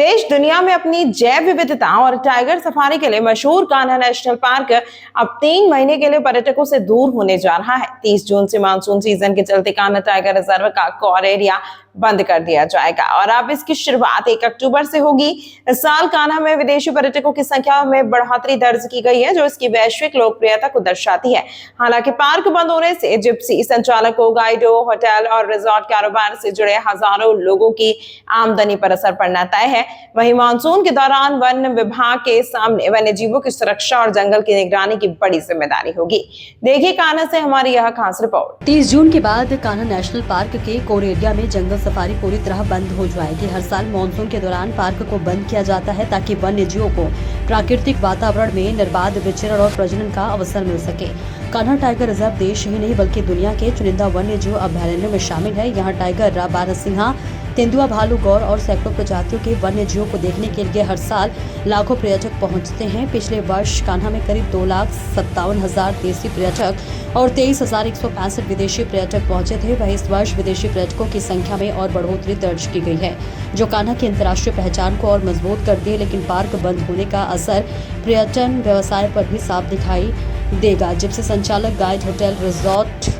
देश दुनिया में अपनी जैव विविधता और टाइगर सफारी के लिए मशहूर कान्हा नेशनल पार्क अब 3 महीने के लिए पर्यटकों से दूर होने जा रहा है। 30 जून से मानसून सीजन के चलते कान्हा टाइगर रिजर्व का कोर एरिया बंद कर दिया जाएगा और अब इसकी शुरुआत 1 अक्टूबर से होगी। इस साल कान्हा में विदेशी पर्यटकों की संख्या में बढ़ोतरी दर्ज की गई है, जो इसकी वैश्विक लोकप्रियता को दर्शाती है। हालांकि पार्क बंद होने से जिप्सी संचालकों, गाइडों, होटल और रिजॉर्ट कारोबार से जुड़े हजारों लोगों की आमदनी पर असर पड़ना तय है। वहीं मानसून के दौरान वन विभाग के सामने वन्य जीवों की सुरक्षा और जंगल की निगरानी की बड़ी जिम्मेदारी होगी। देखिए कान्हा से हमारी यह खास रिपोर्ट। 30 जून के बाद कान्हा नेशनल पार्क के कोर एरिया में जंगल सफारी पूरी तरह बंद हो जाएगी। हर साल मानसून के दौरान पार्क को बंद किया जाता है ताकि वन्य जीवों को प्राकृतिक वातावरण में निर्बाध विचरण और प्रजनन का अवसर मिल सके। कान्हा टाइगर रिजर्व देश ही नहीं बल्कि दुनिया के चुनिंदा वन्य जीव अभयारण्यों में शामिल है। यहाँ टाइगर, बारहसिंहा, तेंदुआ, भालू, गौर और सैकड़ों प्रजातियों के वन्य जीवों को देखने के लिए हर साल लाखों पर्यटक पहुंचते हैं। पिछले वर्ष कान्हा में करीब 2,57,000 देसी पर्यटक और 23,165 विदेशी पर्यटक पहुंचे थे। वहीं इस वर्ष विदेशी पर्यटकों की संख्या में और बढ़ोतरी दर्ज की गई है, जो कान्हा की अंतर्राष्ट्रीय पहचान को और मजबूत कर दी है। लेकिन पार्क बंद होने का असर पर्यटन व्यवसाय पर भी साफ दिखाई देगा। जिप्सी संचालक, गाइड, होटल, रिजॉर्ट,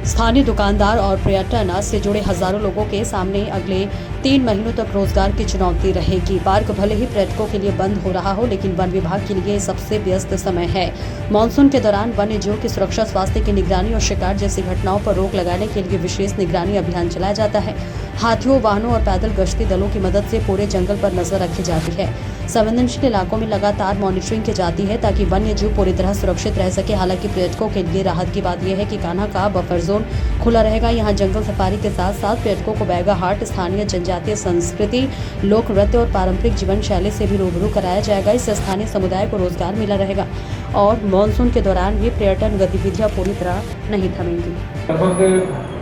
स्थानीय दुकानदार और पर्यटन से जुड़े हजारों लोगों के सामने अगले 3 महीनों तक रोजगार की चुनौती रहेगी। पार्क भले ही पर्यटकों के लिए बंद हो रहा हो, लेकिन वन विभाग के लिए सबसे व्यस्त समय है। मानसून के दौरान वन्य जीवों की सुरक्षा, स्वास्थ्य की निगरानी और शिकार जैसी घटनाओं पर रोक लगाने के लिए विशेष निगरानी अभियान चलाया जाता है। हाथियों, वाहनों और पैदल गश्ती दलों की मदद से पूरे जंगल पर नजर रखी जाती है। संवेदनशील इलाकों में लगातार मॉनिटरिंग की जाती है ताकि वन्य जीव पूरी तरह सुरक्षित रह सके। हालांकि पर्यटकों के लिए राहत की बात यह है कि कान्हा का बफर जोन खुला रहेगा। यहाँ जंगल सफारी के साथ साथ पर्यटकों को बैगा हाट, स्थानीय जनजातीय संस्कृति, लोक नृत्य और पारंपरिक जीवन शैली से भी रूबरू कराया जाएगा। इससे स्थानीय समुदाय को रोजगार मिला रहेगा और मानसून के दौरान ये पर्यटन गतिविधियां पूरी तरह नहीं थमेंगी। लगभग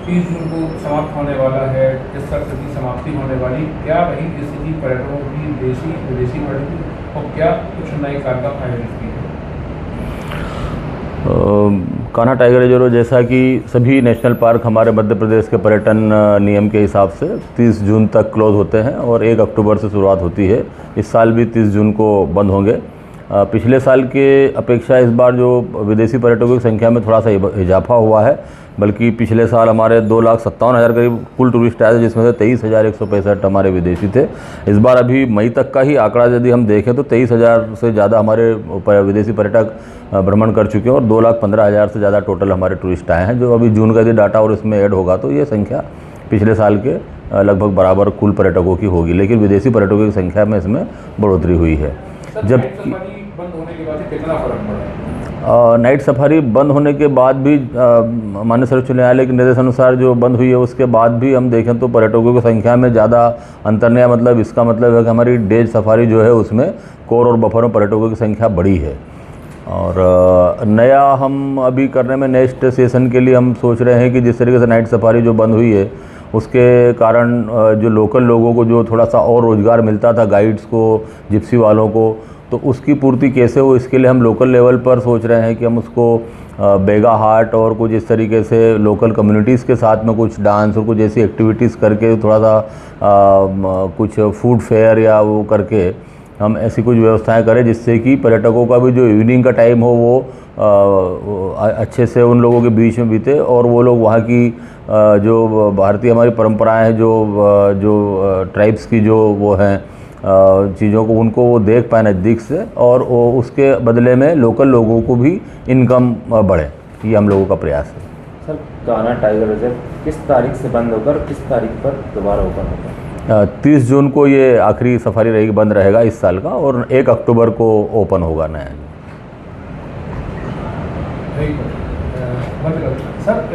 30 जून को समाप्त होने वाला है, इस सत्र की समाप्ति होने वाली। क्या वही स्थिति पर्यटकों की, देशी विदेशी पर्यटकों और क्या कुछ नए कार्यक्रम आयोजित किए? कान्हा टाइगर रिजर्व जैसा कि सभी नेशनल पार्क हमारे मध्य प्रदेश के पर्यटन नियम के हिसाब से 30 जून तक क्लोज होते हैं और 1 अक्टूबर से शुरुआत होती है। इस साल भी 30 जून को बंद होंगे। पिछले साल के अपेक्षा इस बार जो विदेशी पर्यटकों की संख्या में थोड़ा सा इजाफा हुआ है, बल्कि पिछले साल हमारे 2,57,000 करीब कुल टूरिस्ट आए थे, जिसमें से 23,165 हमारे विदेशी थे। इस बार अभी मई तक का ही आंकड़ा यदि हम देखें तो 23,000 से ज़्यादा हमारे विदेशी पर्यटक भ्रमण कर चुके हैं और 2,15,000 से ज़्यादा टोटल हमारे टूरिस्ट आए हैं। जो अभी जून का यदि डाटा और इसमें ऐड होगा तो ये संख्या पिछले साल के लगभग बराबर कुल पर्यटकों की होगी, लेकिन विदेशी पर्यटकों की संख्या में इसमें बढ़ोतरी हुई है। जब बंद होने के बाद कितना फर्क पड़ा? नाइट सफारी बंद होने के बाद भी माननीय सर्वोच्च न्यायालय के निर्देश अनुसार जो बंद हुई है, उसके बाद भी हम देखें तो पर्यटकों की संख्या में ज़्यादा अंतर नहीं है। मतलब इसका मतलब है कि हमारी डेज सफारी जो है उसमें कोर और बफर में पर्यटकों की संख्या बढ़ी है। और नया हम अभी करने में नेक्स्ट सेशन के लिए हम सोच रहे हैं कि जिस तरीके से नाइट सफारी जो बंद हुई है उसके कारण जो लोकल लोगों को जो थोड़ा सा और रोज़गार मिलता था, गाइड्स को, जिप्सी वालों को, तो उसकी पूर्ति कैसे हो, इसके लिए हम लोकल लेवल पर सोच रहे हैं कि हम उसको बेगा हाट और कुछ इस तरीके से लोकल कम्युनिटीज़ के साथ में कुछ डांस और कुछ ऐसी एक्टिविटीज़ करके थोड़ा सा कुछ फूड फेयर या वो करके हम ऐसी कुछ व्यवस्थाएं करें जिससे कि पर्यटकों का भी जो इवनिंग का टाइम हो वो अच्छे से उन लोगों के बीच में बीते और वो लोग वहाँ की जो भारतीय हमारी परंपराएं हैं, जो ट्राइब्स की जो वो हैं चीज़ों को उनको वो देख पाए नज़दीक से और उसके बदले में लोकल लोगों को भी इनकम बढ़े। ये हम लोगों का प्रयास है। सर, कान्हा टाइगर रिजर्व किस तारीख से बंद होकर किस तारीख पर दोबारा ओपन होगा? 30 जून को ये आखिरी सफारी रहेगी, बंद रहेगा इस साल का, और 1 अक्टूबर को ओपन होगा नया। सर